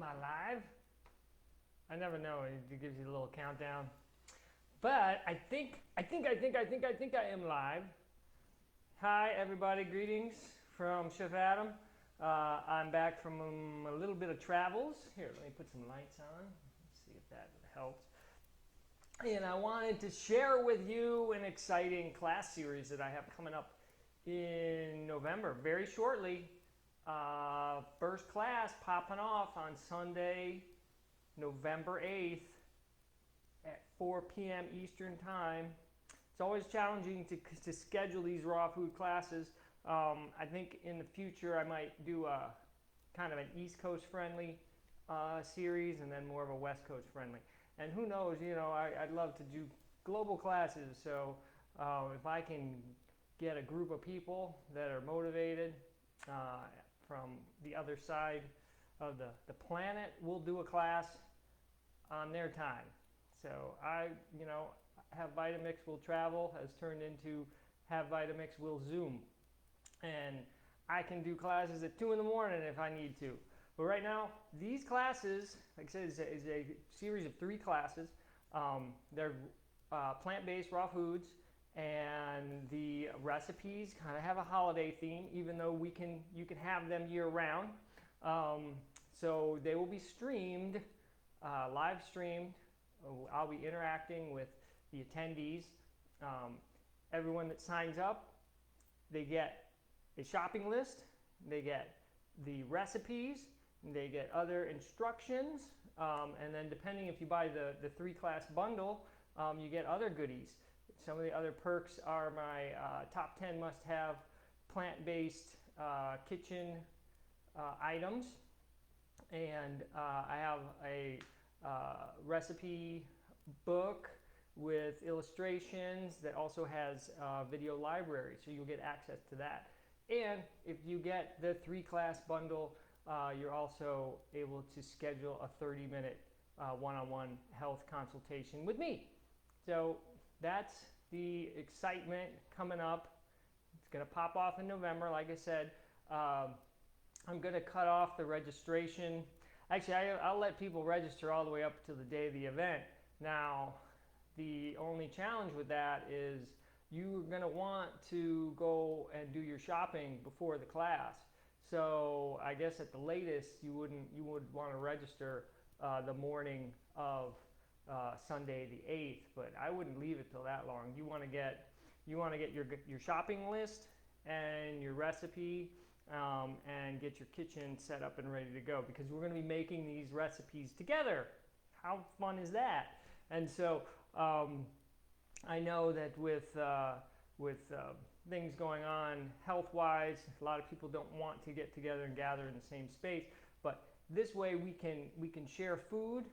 I live? I never know. It gives you a little countdown. But I think I am live. Hi, everybody. Greetings from Chef Adam. I'm back from a little bit of travels. Here, let me put some lights on. Let's see if that helps. And I wanted to share with you an exciting class series that I have coming up in November, very shortly. First class popping off on Sunday, November 8th at 4 p.m. Eastern Time. It's always challenging to schedule these raw food classes. I think in the future I might do a kind of an East Coast friendly series and then more of a West Coast friendly. And who knows, I'd love to do global classes. So if I can get a group of people that are motivated from the other side of the planet, we'll do a class on their time. So Have Vitamix Will Travel has turned into Have Vitamix Will Zoom. And I can do classes at 2 in the morning if I need to. But right now, these classes, like I said, is a series of 3 classes. They're plant-based raw foods, and the recipes kind of have a holiday theme, even though you can have them year-round. So they will be streamed, live streamed. I'll be interacting with the attendees. Everyone that signs up, they get a shopping list, they get the recipes, they get other instructions, and then depending if you buy the 3-class bundle, you get other goodies. Some of the other perks are my top 10 must-have plant-based kitchen items, and I have a recipe book with illustrations that also has a video library, so you'll get access to that. And if you get the 3-class bundle, you're also able to schedule a 30-minute one-on-one health consultation with me. So that's the excitement coming up. It's going to pop off in November. Like I said, I'm going to cut off the registration. Actually, I'll let people register all the way up to the day of the event. Now, the only challenge with that is you're going to want to go and do your shopping before the class. So I guess at the latest, you would want to register the morning of Sunday the 8th, but I wouldn't leave it till that long. You want to get your shopping list and your recipe, and get your kitchen set up and ready to go, because we're going to be making these recipes together. How fun is that? And so I know that with things going on health-wise, a lot of people don't want to get together and gather in the same space. But this way we can share food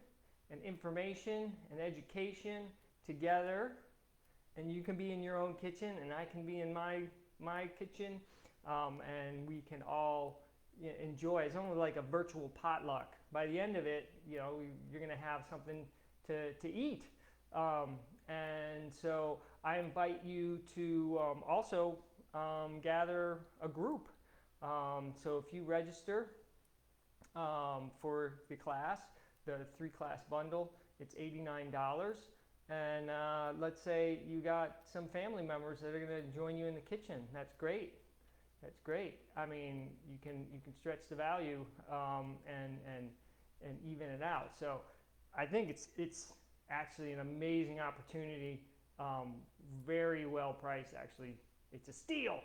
and information and education together, and you can be in your own kitchen and I can be in my kitchen, and we can all enjoy. It's almost like a virtual potluck. By the end of it, you're going to have something to eat. And so I invite you to also gather a group. So if you register for the class, the 3-class bundle, it's $89. And let's say you got some family members that are going to join you in the kitchen. That's great. That's great. I mean, you can stretch the value and even it out. So I think it's actually an amazing opportunity. Very well priced, actually. It's a steal.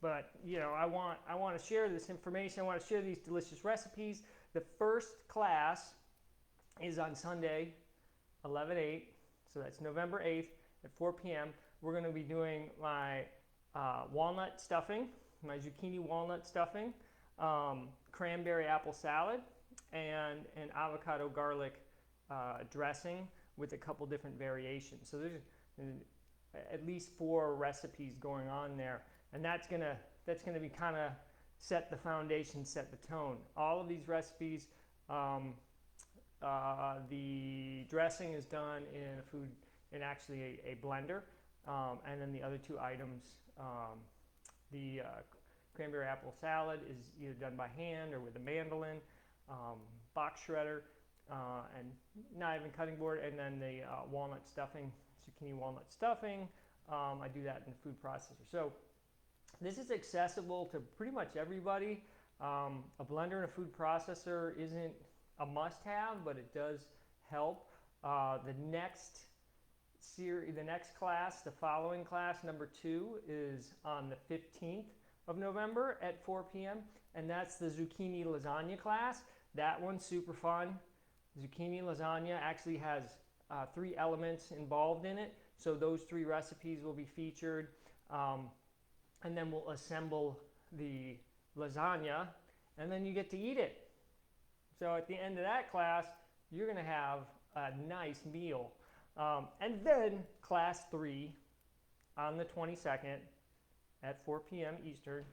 But I want to share this information. I want to share these delicious recipes. The first class is on Sunday, 11/8. So that's November 8th at 4 p.m. We're going to be doing my walnut stuffing, my zucchini walnut stuffing, cranberry apple salad, and an avocado garlic dressing with a couple different variations. So there's at least 4 recipes going on there, and that's gonna be kind of set the foundation, set the tone. All of these recipes, the dressing is done in actually a blender, and then the other 2 items, the cranberry apple salad is either done by hand or with a mandolin. box shredder, and not even cutting board, and then the walnut stuffing, zucchini walnut stuffing. I do that in the food processor. So this is accessible to pretty much everybody. A blender and a food processor isn't a must-have, but it does help. The next class, the following class, number 2, is on the 15th of November at 4 p.m. and that's the zucchini lasagna class. That one's super fun. Zucchini lasagna actually has 3 elements involved in it, so those 3 recipes will be featured, and then we'll assemble the lasagna, and then you get to eat it. So at the end of that class, you're going to have a nice meal. And then class 3 on the 22nd at 4 p.m. Eastern.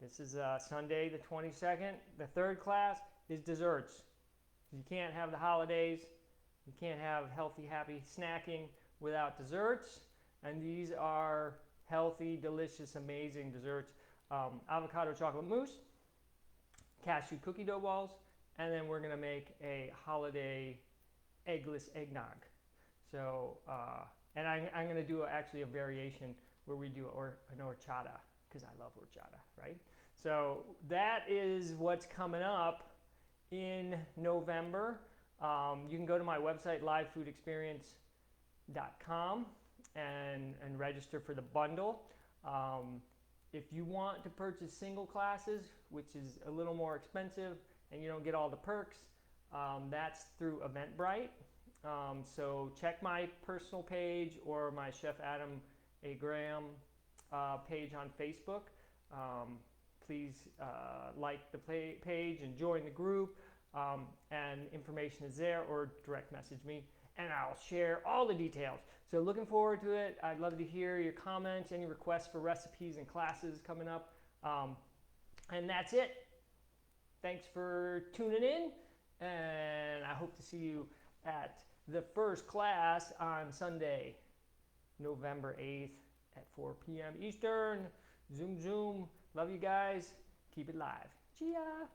This is Sunday the 22nd. The third class is desserts. You can't have the holidays. You can't have healthy, happy snacking without desserts. And these are healthy, delicious, amazing desserts. Avocado chocolate mousse, cashew cookie dough balls, and then we're going to make a holiday eggless eggnog. So, and I'm going to do actually a variation where we do an horchata, because I love horchata, right? So that is what's coming up in November. You can go to my website, livefoodexperience.com, and register for the bundle. If you want to purchase single classes, which is a little more expensive, and you don't get all the perks, that's through Eventbrite. So check my personal page or my Chef Adam A. Graham page on Facebook. Please like the page and join the group, and information is there, or direct message me and I'll share all the details. So looking forward to it. I'd love to hear your comments, any requests for recipes and classes coming up. And that's it. Thanks for tuning in, and I hope to see you at the first class on Sunday, November 8th at 4 p.m. Eastern. Zoom, zoom. Love you guys. Keep it live. Chia.